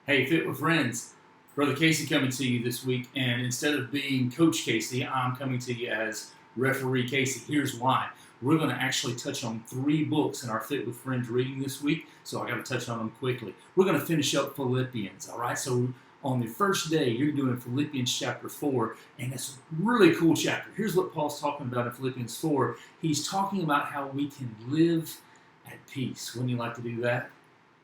Hey, Fit with Friends. Brother Casey coming to you this week, and instead of being Coach Casey, I'm coming to you as Referee Casey. Here's why. We're going to actually touch on 3 books in our Fit with Friends reading this week, so I got to touch on them quickly. We're going to finish up Philippians, all right? So on the first day, you're doing Philippians chapter 4, and it's a really cool chapter. Here's what Paul's talking about in Philippians 4. He's talking about how we can live at peace. Wouldn't you like to do that?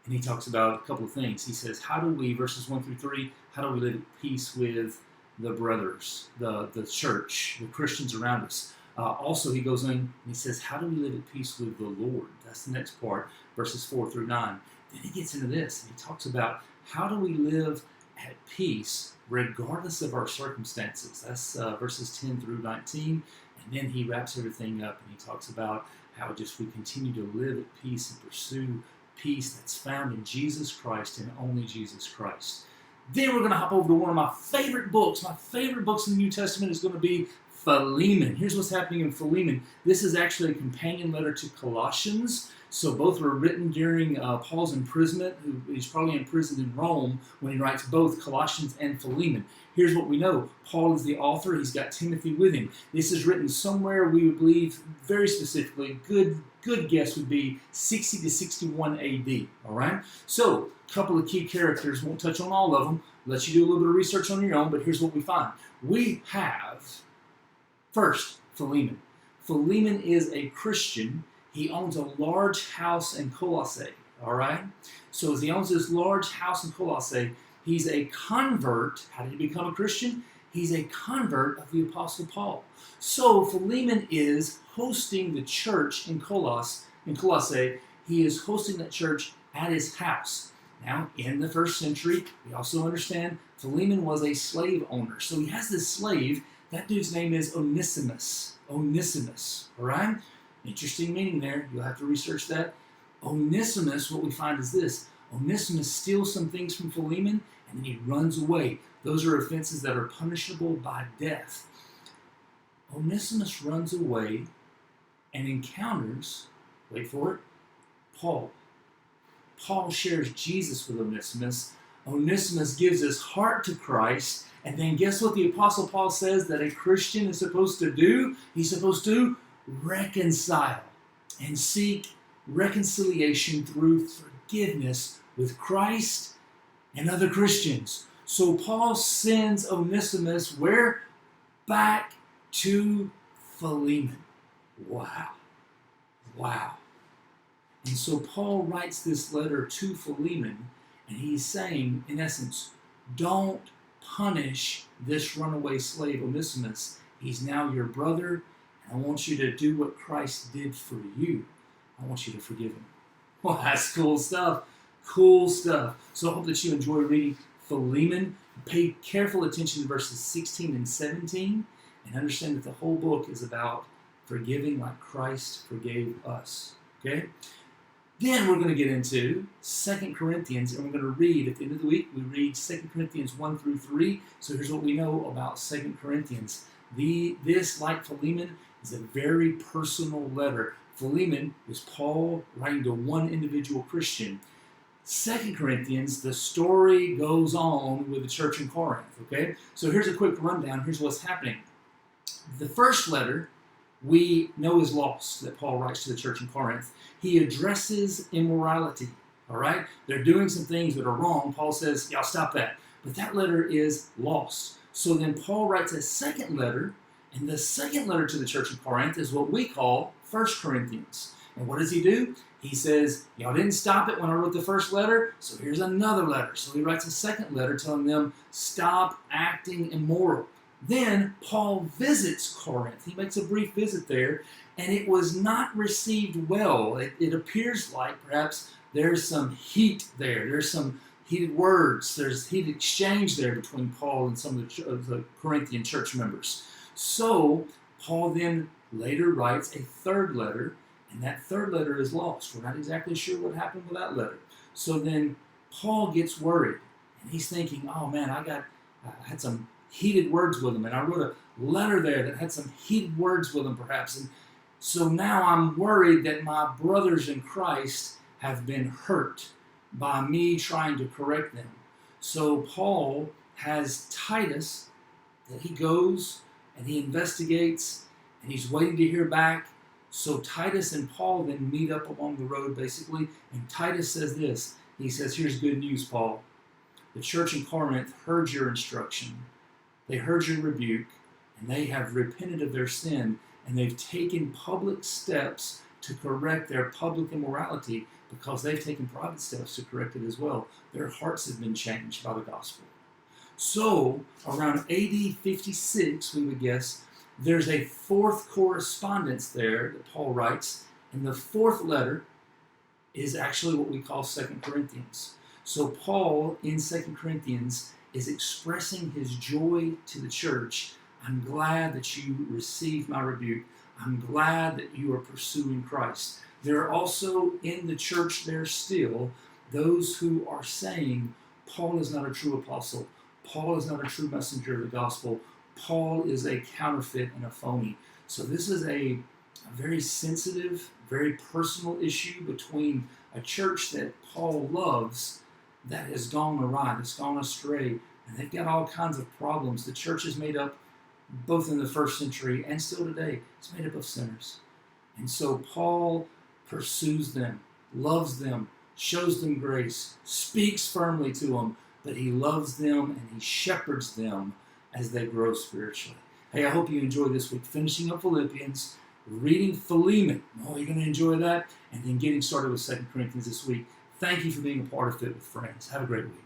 And he talks about a couple of things. He says, how do we, verses 1 through 3, how do we live at peace with the brothers, the church, the Christians around us? Also, he goes in and he says, how do we live at peace with the Lord? That's the next part, verses 4 through 9. Then he gets into this, and he talks about how do we live at peace regardless of our circumstances. That's verses 10 through 19. And then he wraps everything up, and he talks about how just we continue to live at peace and pursue peace that's found in Jesus Christ and only Jesus Christ. Then we're going to hop over to one of my favorite books. My favorite books in the New Testament is going to be Philemon. Here's what's happening in Philemon. This is actually a companion letter to Colossians. So both were written during Paul's imprisonment. He's probably imprisoned in Rome when he writes both Colossians and Philemon. Here's what we know. Paul is the author. He's got Timothy with him. This is written somewhere, we would believe, very specifically, good guess would be 60 to 61 AD. All right? So, a couple of key characters. Won't touch on all of them. Let you do a little bit of research on your own, but here's what we find. We have, first, Philemon. Philemon is a Christian. He owns a large house in Colossae, all right? So as he owns this large house in Colossae, he's a convert. How did he become a Christian? He's a convert of the Apostle Paul. So Philemon is hosting the church in Colossae. He is hosting that church at his house. Now, in the first century, we also understand Philemon was a slave owner. So he has this slave. That dude's name is Onesimus. Onesimus, all right? Interesting meaning there. You'll have to research that. Onesimus, what we find is this. Onesimus steals some things from Philemon, and then he runs away. Those are offenses that are punishable by death. Onesimus runs away and encounters, wait for it, Paul. Paul shares Jesus with Onesimus. Onesimus gives his heart to Christ, and then guess what the Apostle Paul says that a Christian is supposed to do? He's supposed to reconcile and seek reconciliation through forgiveness with Christ and other Christians. So Paul sends Onesimus where? Back to Philemon. Wow. Wow. And so Paul writes this letter to Philemon, and he's saying, in essence, don't punish this runaway slave Onesimus. He's now your brother. I want you to do what Christ did for you. I want you to forgive him. Well, that's cool stuff. Cool stuff. So I hope that you enjoy reading Philemon. Pay careful attention to verses 16 and 17 and understand that the whole book is about forgiving like Christ forgave us. Okay? Then we're going to get into 2 Corinthians, and we're going to read, at the end of the week, we read 2 Corinthians 1 through 3. So here's what we know about 2 Corinthians. This, like Philemon, is a very personal letter. Philemon is Paul writing to one individual Christian. 2 Corinthians, the story goes on with the church in Corinth, okay? So here's a quick rundown. Here's what's happening. The first letter we know is lost that Paul writes to the church in Corinth. He addresses immorality, all right? They're doing some things that are wrong. Paul says, y'all stop that. But that letter is lost. So then Paul writes a second letter, and the second letter to the church in Corinth is what we call 1 Corinthians. And what does he do? He says, y'all didn't stop it when I wrote the first letter, so here's another letter. So he writes a second letter telling them, stop acting immoral. Then Paul visits Corinth. He makes a brief visit there, and it was not received well. It appears like perhaps there's some heat there. There's some heated words. There's heat exchange there between Paul and some of the Corinthian church members. So Paul then later writes a third letter, and that third letter is lost. We're not exactly sure what happened with that letter. So then Paul gets worried, and he's thinking, oh man, I had some heated words with him, and I wrote a letter there that had some heated words with him perhaps. And so now I'm worried that my brothers in Christ have been hurt by me trying to correct them. So Paul has Titus that he goes and he investigates and he's waiting to hear back. So Titus and Paul then meet up along the road basically, and Titus says this. He says, here's good news, Paul. The church in Corinth heard your instruction. They heard your rebuke, and they have repented of their sin, and they've taken public steps to correct their public immorality because they've taken private steps to correct it as well. Their hearts have been changed by the gospel. So, around AD 56, we would guess, there's a fourth correspondence there that Paul writes, and the fourth letter is actually what we call 2 Corinthians. So Paul, in 2 Corinthians, is expressing his joy to the church. I'm glad that you received my rebuke. I'm glad that you are pursuing Christ. There are also in the church there still those who are saying, Paul is not a true apostle. Paul is not a true messenger of the gospel. Paul is a counterfeit and a phony. So this is a very sensitive, very personal issue between a church that Paul loves that has gone awry, that's gone astray, and they've got all kinds of problems. The church is made up, both in the first century and still today, it's made up of sinners. And so Paul pursues them, loves them, shows them grace, speaks firmly to them, but he loves them and he shepherds them as they grow spiritually. Hey, I hope you enjoy this week finishing up Philippians, reading Philemon. Oh, you're going to enjoy that. And then getting started with 2 Corinthians this week. Thank you for being a part of Fit with Friends. Have a great week.